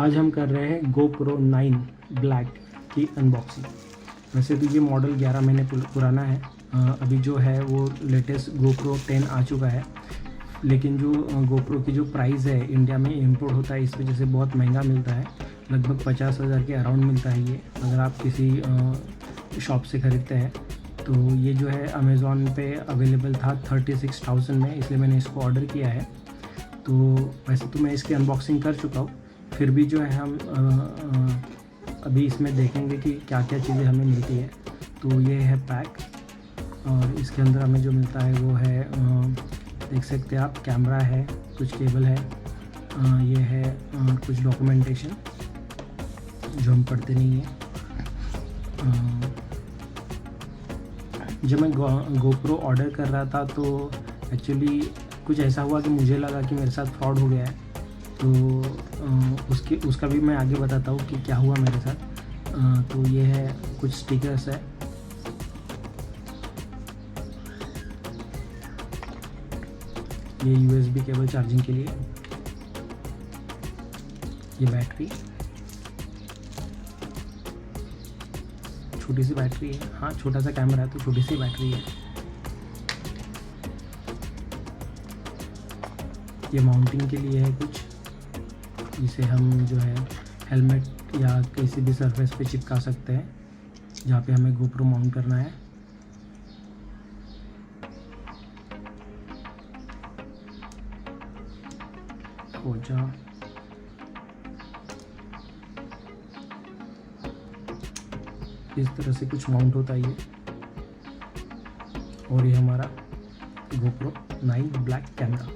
आज हम कर रहे हैं GoPro 9 ब्लैक की अनबॉक्सिंग। वैसे तो ये मॉडल 11 महीने पुराना है। अभी जो है वो लेटेस्ट GoPro 10 आ चुका है, लेकिन जो GoPro की जो प्राइस है इंडिया में इंपोर्ट होता है, इस वजह से बहुत महंगा मिलता है। लगभग 50,000 के अराउंड मिलता है ये, अगर आप किसी शॉप से ख़रीदते हैं। तो ये जो है अमेज़ॉन पे अवेलेबल था 36,000 में, इसलिए मैंने इसको ऑर्डर किया है। तो वैसे तो मैं इसकी अनबॉक्सिंग कर चुका हूँ, फिर भी जो है हम अभी इसमें देखेंगे कि क्या क्या चीज़ें हमें मिलती है। तो ये है पैक, और इसके अंदर हमें जो मिलता है वो है देख सकते हैं आप, कैमरा है, कुछ केबल है, ये है कुछ डॉक्यूमेंटेशन जो हम पढ़ते नहीं है। जब मैं GoPro ऑर्डर कर रहा था तो एक्चुअली कुछ ऐसा हुआ कि मुझे लगा कि मेरे साथ फ्रॉड हो गया है। तो उसका भी मैं आगे बताता हूँ कि क्या हुआ मेरे साथ। तो ये है कुछ स्टिकर्स है, ये USB केबल चार्जिंग के लिए, ये बैटरी, छोटी सी बैटरी है। हाँ, छोटा सा कैमरा है तो छोटी सी बैटरी है। ये माउंटिंग के लिए है कुछ, जिसे हम जो है हेलमेट या किसी भी सरफेस पे चिपका सकते हैं जहाँ पे हमें GoPro माउंट करना है। हो जा इस तरह से कुछ माउंट होता है ये, और ये हमारा GoPro 9 ब्लैक कैमरा।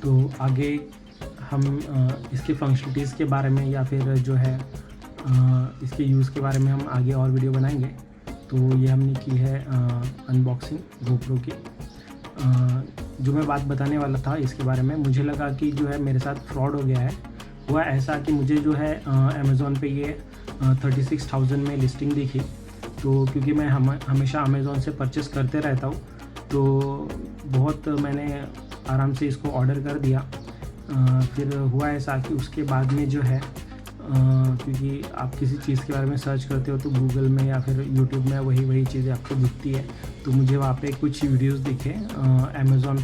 तो आगे हम इसके फंक्शनलिटीज़ के बारे में या फिर जो है इसके यूज़ के बारे में हम आगे और वीडियो बनाएंगे। तो ये हमने की है अनबॉक्सिंग GoPro की। जो मैं बात बताने वाला था इसके बारे में, मुझे लगा कि जो है मेरे साथ फ्रॉड हो गया है। हुआ ऐसा कि मुझे जो है अमेज़ॉन पे ये 36,000 में लिस्टिंग दिखी। तो क्योंकि मैं हमेशा अमेज़ॉन से परचेस करते रहता हूँ, तो बहुत मैंने आराम से इसको ऑर्डर कर दिया। फिर हुआ ऐसा कि उसके बाद में जो है क्योंकि आप किसी चीज़ के बारे में सर्च करते हो तो गूगल में या फिर यूट्यूब में वही चीज़ें आपको दिखती है। तो मुझे वहाँ पे कुछ वीडियोस दिखे अमेज़ॉन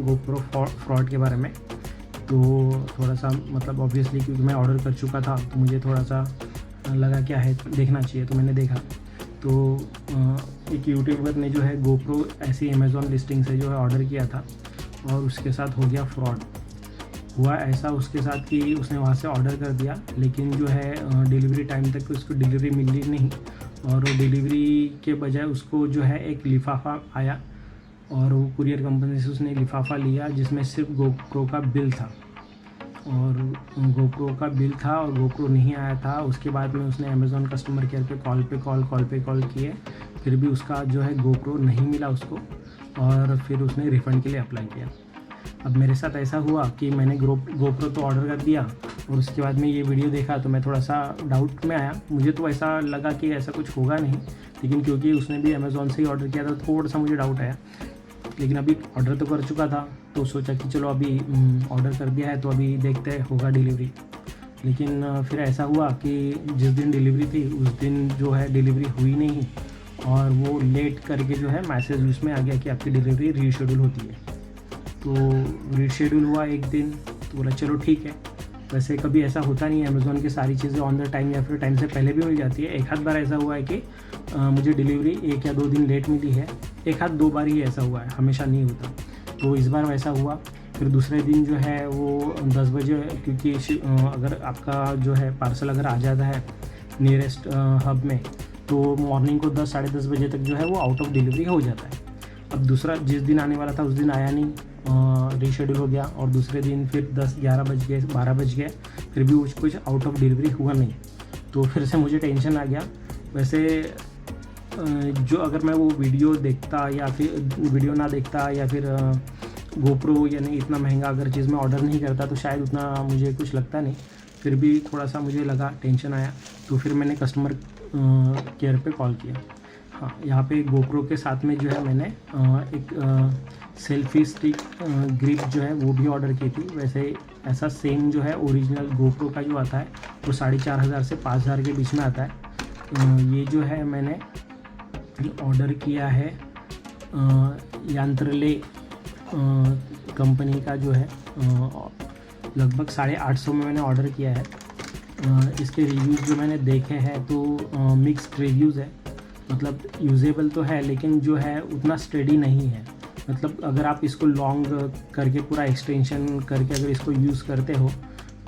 GoPro फ्रॉड के बारे में। तो थोड़ा सा मतलब ऑब्वियसली क्योंकि मैं ऑर्डर कर चुका था तो मुझे थोड़ा सा लगा क्या है, देखना चाहिए। तो मैंने देखा तो एक यूट्यूबर ने जो है GoPro ऐसी अमेज़ॉन लिस्टिंग से जो है ऑर्डर किया था, और उसके साथ हो गया फ्रॉड। हुआ ऐसा उसके साथ कि उसने वहाँ से ऑर्डर कर दिया, लेकिन जो है डिलीवरी टाइम तक उसको डिलीवरी मिली नहीं, और डिलीवरी के बजाय उसको जो है एक लिफाफा आया, और वो कुरियर कंपनी से उसने लिफाफा लिया जिसमें सिर्फ GoPro का बिल था, और GoPro का बिल था और GoPro नहीं आया था। उसके बाद में उसने अमेज़ॉन कस्टमर केयर पे कॉल किए, फिर भी उसका जो है GoPro नहीं मिला उसको, और फिर उसने रिफ़ंड के लिए अप्लाई किया। अब मेरे साथ ऐसा हुआ कि मैंने GoPro तो ऑर्डर कर दिया, और उसके बाद में ये वीडियो देखा तो मैं थोड़ा सा डाउट में आया। मुझे तो ऐसा लगा कि ऐसा कुछ होगा नहीं, लेकिन क्योंकि उसने भी अमेज़ॉन से ही ऑर्डर किया था थोड़ा सा मुझे डाउट आया। लेकिन अभी ऑर्डर तो कर चुका था, तो सोचा कि चलो अभी ऑर्डर कर दिया है तो अभी देखते हैं होगा डिलीवरी। लेकिन फिर ऐसा हुआ कि जिस दिन डिलीवरी थी उस दिन जो है डिलीवरी हुई नहीं, और वो लेट करके जो है मैसेज उसमें आ गया कि आपकी डिलीवरी रीशेड्यूल होती है। तो रीशेड्यूल हुआ एक दिन, तो बोला चलो ठीक है। वैसे कभी ऐसा होता नहीं है, अमेज़ॉन की सारी चीज़ें ऑन द टाइम या फिर टाइम से पहले भी मिल जाती है। एक आध बार ऐसा हुआ है कि मुझे डिलीवरी 1 या 2 दिन लेट मिली है, एक आध 2 बार ही ऐसा हुआ है, हमेशा नहीं होता। तो इस बार वैसा हुआ। फिर दूसरे दिन जो है वो 10 बजे, क्योंकि अगर आपका जो है पार्सल अगर आ जाता है नियरेस्ट हब में, तो मॉर्निंग को 10 साढ़े 10 बजे तक जो है वो आउट ऑफ डिलीवरी हो जाता है। अब दूसरा जिस दिन आने वाला था उस दिन आया नहीं, रीशेड्यूल हो गया, और दूसरे दिन फिर 10-11 बज गए, 12 बज गए, फिर भी कुछ आउट ऑफ डिलीवरी हुआ नहीं। तो फिर से मुझे टेंशन आ गया। वैसे जो अगर मैं वो वीडियो देखता या फिर वीडियो ना देखता या फिर GoPro यानी इतना महंगा अगर चीज़ में ऑर्डर नहीं करता तो शायद उतना मुझे कुछ लगता नहीं। फिर भी थोड़ा सा मुझे लगा, टेंशन आया। तो फिर मैंने कस्टमर केयर पे कॉल किया। हाँ, यहाँ पे गोप्रो के साथ में जो है मैंने एक सेल्फी स्टिक ग्रिप जो है वो भी ऑर्डर की थी। वैसे ऐसा सेम जो है ओरिजिनल गोप्रो का जो आता है वो 4,500 से 5,000 के बीच में आता है। ये जो है मैंने ऑर्डर किया है यांत्रेले कंपनी का जो है, लगभग 850 में मैंने ऑर्डर किया है। इसके रिव्यूज़ जो मैंने देखे हैं तो मिक्स्ड रिव्यूज़ है, मतलब यूजेबल तो है लेकिन जो है उतना स्टेडी नहीं है। मतलब अगर आप इसको लॉन्ग करके पूरा एक्सटेंशन करके अगर इसको यूज़ करते हो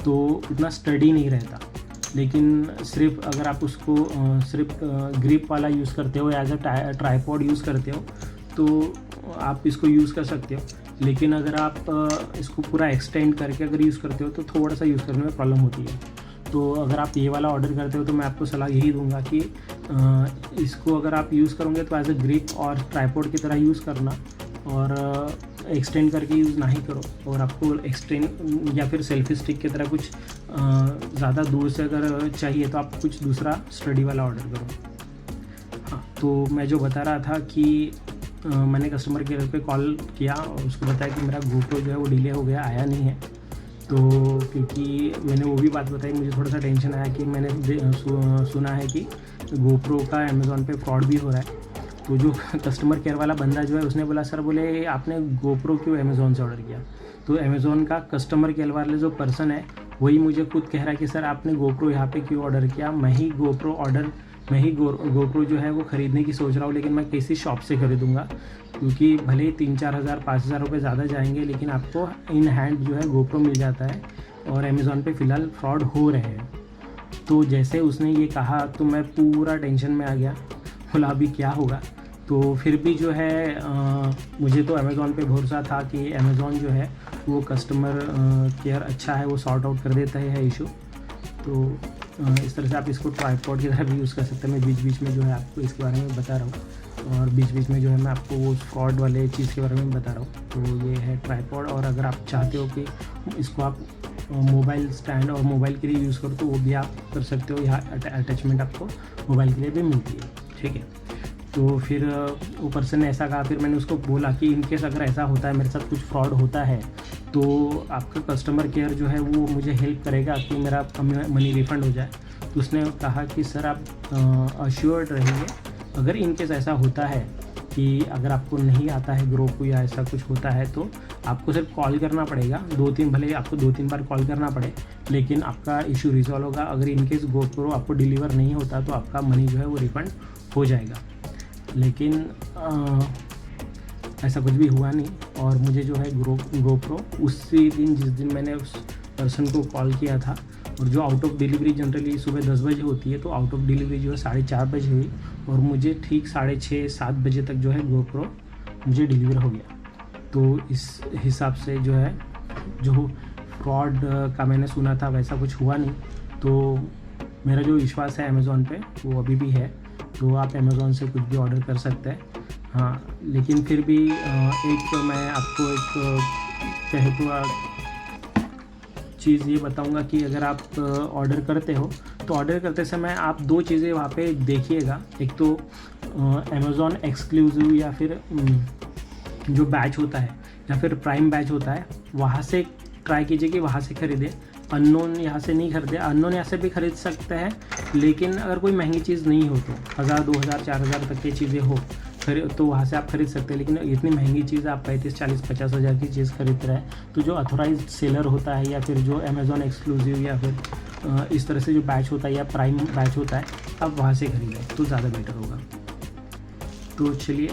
तो उतना स्टडी नहीं रहता। लेकिन सिर्फ अगर आप उसको सिर्फ ग्रिप वाला यूज़ करते हो, एज अ ट्राइपॉड यूज़ करते हो तो आप इसको यूज़ कर सकते हो। लेकिन अगर आप इसको पूरा एक्सटेंड करके अगर यूज़ करते हो तो थोड़ा सा यूज़ करने में प्रॉब्लम होती है। तो अगर आप ये वाला ऑर्डर करते हो तो मैं आपको सलाह यही दूंगा कि इसको अगर आप यूज़ करोगे तो एज अ ग्रिप और ट्राइपॉड की तरह यूज़ करना, और एक्सटेंड करके यूज़ नहीं करो। और आपको एक्सटेंड या फिर सेल्फी स्टिक की तरह कुछ ज़्यादा दूर से अगर चाहिए तो आप कुछ दूसरा स्टडी वाला ऑर्डर करो। हाँ, तो मैं जो बता रहा था कि मैंने कस्टमर केयर पे कॉल किया और उसको बताया कि मेरा गोप्रो जो है वो डिले हो गया, आया नहीं है। तो क्योंकि मैंने वो भी बात बताई, मुझे थोड़ा सा टेंशन आया कि मैंने सुना है कि गोप्रो का अमेज़ॉन पे फ्रॉड भी हो रहा है। तो जो कस्टमर केयर वाला बंदा जो है उसने बोला, सर बोले आपने गोप्रो क्यों अमेज़ॉन से ऑर्डर किया? तो अमेज़ॉन का कस्टमर केयर वाले जो पर्सन है वही मुझे खुद कह रहा है कि सर आपने गोप्रो यहाँ पे क्यों ऑर्डर किया? मैं ही गोप्रो जो है वो ख़रीदने की सोच रहा हूँ, लेकिन मैं किसी शॉप से ख़रीदूँगा क्योंकि भले ही 3-4 हज़ार 5,000 रुपये ज़्यादा जाएंगे लेकिन आपको इन हैंड जो है गोप्रो मिल जाता है। और अमेज़ॉन पे फ़िलहाल फ्रॉड हो रहे हैं। तो जैसे उसने ये कहा तो मैं पूरा टेंशन में आ गया, बोला अभी क्या होगा। तो फिर भी जो है मुझे तो अमेज़ॉन पे भरोसा था कि अमेज़ॉन जो है वो कस्टमर केयर अच्छा है, वो सॉर्ट आउट कर देता है इशू। तो इस तरह से आप इसको ट्राइपॉड की तरह भी यूज़ कर सकते हैं। मैं बीच बीच में जो है आपको इसके बारे में बता रहा हूँ और बीच बीच में जो है मैं आपको वो फ्रॉड वाले चीज़ के बारे में बता रहा हूँ। तो ये है ट्राइपॉड, और अगर आप चाहते हो कि इसको आप मोबाइल स्टैंड और मोबाइल के लिए यूज़ करो तो वो भी आप कर सकते हो। यहाँ अटैचमेंट आपको मोबाइल के लिए भी मिलती है, ठीक है। तो फिर वो पर्सन ने ऐसा कहा, फिर मैंने उसको बोला कि इनकेस अगर ऐसा होता है, मेरे साथ कुछ फ्रॉड होता है तो आपका कस्टमर केयर जो है वो मुझे हेल्प करेगा कि मेरा मनी रिफ़ंड हो जाए। तो उसने कहा कि सर आप अश्योर्ड रहिए, अगर इनकेस ऐसा होता है कि अगर आपको नहीं आता है गोप्रो या ऐसा कुछ होता है तो आपको सिर्फ कॉल करना पड़ेगा 2-3, भले आपको 2-3 बार कॉल करना पड़े, लेकिन आपका इशू रिजॉल्व होगा। अगर इनकेस गोप्रो आपको डिलीवर नहीं होता तो आपका मनी जो है वो रिफ़ंड हो जाएगा। लेकिन ऐसा कुछ भी हुआ नहीं, और मुझे जो है गोप्रो उसी दिन जिस दिन मैंने उस पर्सन को कॉल किया था, और जो आउट ऑफ डिलीवरी जनरली सुबह 10 बजे होती है, तो आउट ऑफ डिलीवरी जो है 4:30 बजे हुई और मुझे ठीक 6:30-7 बजे तक जो है गोप्रो मुझे डिलीवर हो गया। तो इस हिसाब से जो है जो फ्रॉड का मैंने सुना था वैसा कुछ हुआ नहीं। तो मेरा जो विश्वास है अमेज़ॉन पे वो अभी भी है। तो आप अमेज़ॉन से कुछ भी ऑर्डर कर सकते हैं। हाँ, लेकिन फिर भी एक मैं आपको एक कहे तो चीज़ ये बताऊंगा कि अगर आप ऑर्डर करते हो तो ऑर्डर करते समय आप 2 चीज़ें वहाँ पे देखिएगा। एक तो अमेज़ॉन एक्सक्लूसिव या फिर जो बैच होता है या फिर प्राइम बैच होता है, वहाँ से ट्राई कीजिए कि वहाँ से ख़रीदें। अननोन यहाँ से नहीं खरीदे। अननोन यहाँ से भी ख़रीद सकते हैं, लेकिन अगर कोई महंगी चीज़ नहीं हो तो 1,000, 2,000, 4,000 तक की चीज़ें हो फिर तो वहाँ से आप खरीद सकते हैं। लेकिन इतनी महंगी चीज़ आप 35, 40, 50 हज़ार की चीज़ खरीद रहे हैं तो जो अथोराइज्ड सेलर होता है या फिर जो अमेज़ॉन एक्सक्लूसिव या फिर इस तरह से जो बैच होता है या प्राइम बैच होता है, आप वहाँ से खरीदें तो ज़्यादा बेटर होगा। तो चलिए,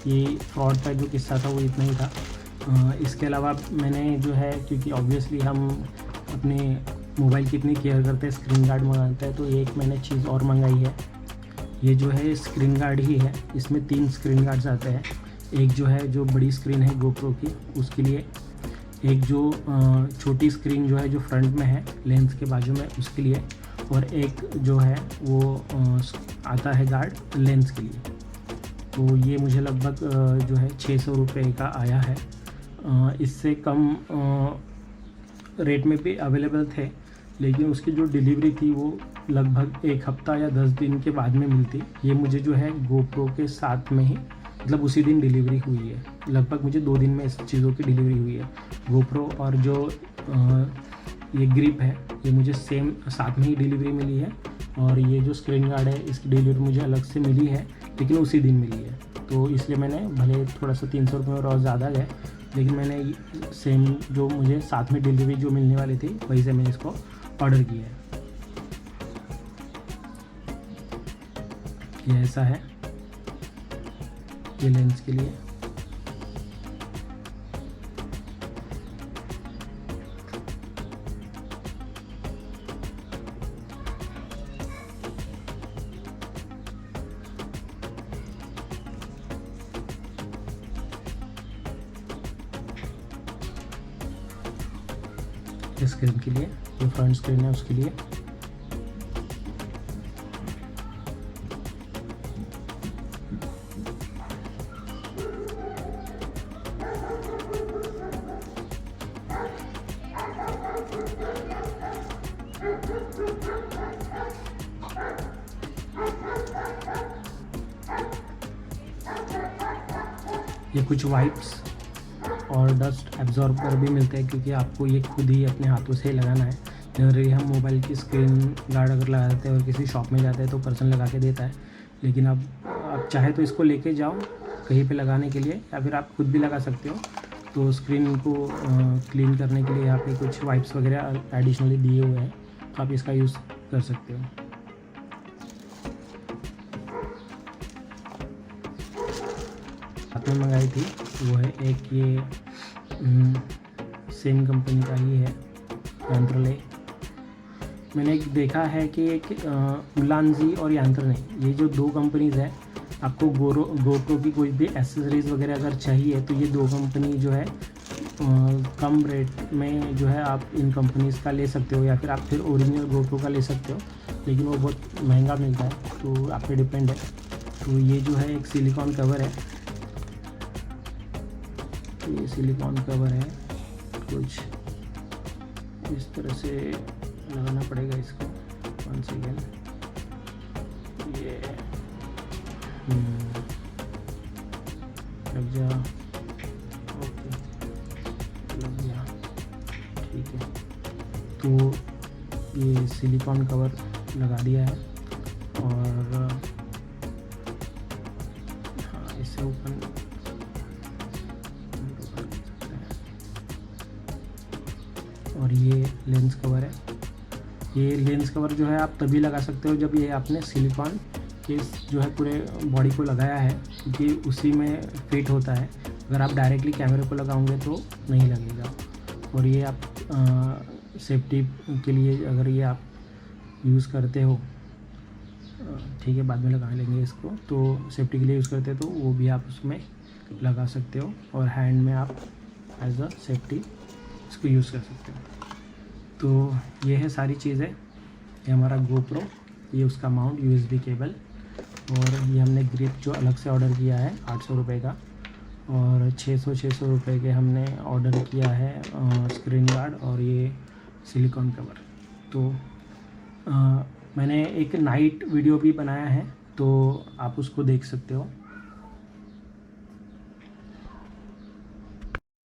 ये फ्रॉड का जो किस्सा था वो इतना ही था। इसके अलावा मैंने जो है, क्योंकि ऑब्वियसली हम अपने मोबाइल की इतनी केयर करते हैं, स्क्रीन गार्ड मंगाते हैं, तो एक मैंने चीज़ और मंगाई है। ये जो है स्क्रीन गार्ड ही है। इसमें 3 स्क्रीन गार्ड्स आते हैं। एक जो है जो बड़ी स्क्रीन है गोप्रो की उसके लिए, एक जो छोटी स्क्रीन जो है जो फ्रंट में है लेंस के बाजू में उसके लिए, और एक जो है वो आता है गार्ड लेंस के लिए। तो ये मुझे लगभग जो है 600 रुपये का आया है। इससे कम रेट में भी अवेलेबल थे, लेकिन उसकी जो डिलीवरी थी वो लगभग 1 हफ्ता या 10 दिन के बाद में मिलती। ये मुझे जो है GoPro के साथ में ही मतलब उसी दिन डिलीवरी हुई है। लगभग मुझे 2 दिन में इस चीज़ों की डिलीवरी हुई है। GoPro और जो ये ग्रिप है ये मुझे सेम साथ में ही डिलीवरी मिली है, और ये जो स्क्रीन गार्ड है इसकी डिलीवरी मुझे अलग से मिली है, लेकिन उसी दिन मिली है। तो इसलिए मैंने भले थोड़ा सा 300 रुपये और ज़्यादा गए, लेकिन मैंने सेम जो मुझे साथ में डिलीवरी जो मिलने वाली थी वहीं से मैंने इसको ऑर्डर किया है। ये ऐसा है ये लेंस के लिए। स्क्रीन के लिए, जो फ्रंट स्क्रीन है उसके लिए। ये कुछ वाइप्स और डस्ट एब्जॉर्बर भी मिलते हैं, क्योंकि आपको ये खुद ही अपने हाथों से लगाना है। जनरली हम मोबाइल की स्क्रीन गार्ड अगर लगाते हैं और किसी शॉप में जाते हैं तो पर्सन लगा के देता है, लेकिन अब आप चाहे तो इसको लेके जाओ कहीं पे लगाने के लिए, या फिर आप खुद भी लगा सकते हो। तो स्क्रीन को क्लीन करने के लिए यहाँ पे कुछ वाइप्स वगैरह एडिशनली दिए हुए हैं, तो आप इसका यूज़ कर सकते हो। साथ में मंगाई थी वो है एक ये सेम कंपनी का ही है यांत्रिले। मैंने एक देखा है कि एक उलांजी और यांत्रिले, ये जो 2 कंपनीज़ है, आपको GoPro की कोई भी एसेसरीज़ वगैरह अगर चाहिए तो ये 2 कंपनी जो है कम रेट में जो है आप इन कंपनीज़ का ले सकते हो, या फिर आप फिर ओरिजिनल GoPro का ले सकते हो, लेकिन वो बहुत महंगा मिलता है, तो आप पे डिपेंड है। तो ये जो है एक सिलिकॉन कवर है, ये सिलिकॉन कवर है, कुछ इस तरह से लगाना पड़ेगा इसको। 1 सेकेंड, ये लग जा, ओके लग गया, ठीक है। तो ये सिलिकॉन कवर लगा दिया है, और हाँ इससे ओपन और ये लेंस कवर है। ये लेंस कवर जो है आप तभी लगा सकते हो जब ये आपने सिलिकॉन के जो है पूरे बॉडी को लगाया है, क्योंकि उसी में फिट होता है। अगर आप डायरेक्टली कैमरे को लगाओगे तो नहीं लगेगा। और ये आप सेफ्टी के लिए अगर ये आप यूज़ करते हो, ठीक है बाद में लगा लेंगे इसको, तो सेफ्टी के लिए यूज़ करते हो तो वो भी आप उसमें लगा सकते हो, और हैंड में आप एज अ सेफ्टी इसको यूज़ कर सकते हो। तो ये है सारी चीज़ें। ये हमारा GoPro, ये उसका माउंट, USB केबल, और ये हमने ग्रिप जो अलग से ऑर्डर किया है 800 रुपये का, और 600 रुपये के हमने ऑर्डर किया है स्क्रीन गार्ड और ये सिलिकॉन कवर। तो मैंने एक नाइट वीडियो भी बनाया है, तो आप उसको देख सकते हो।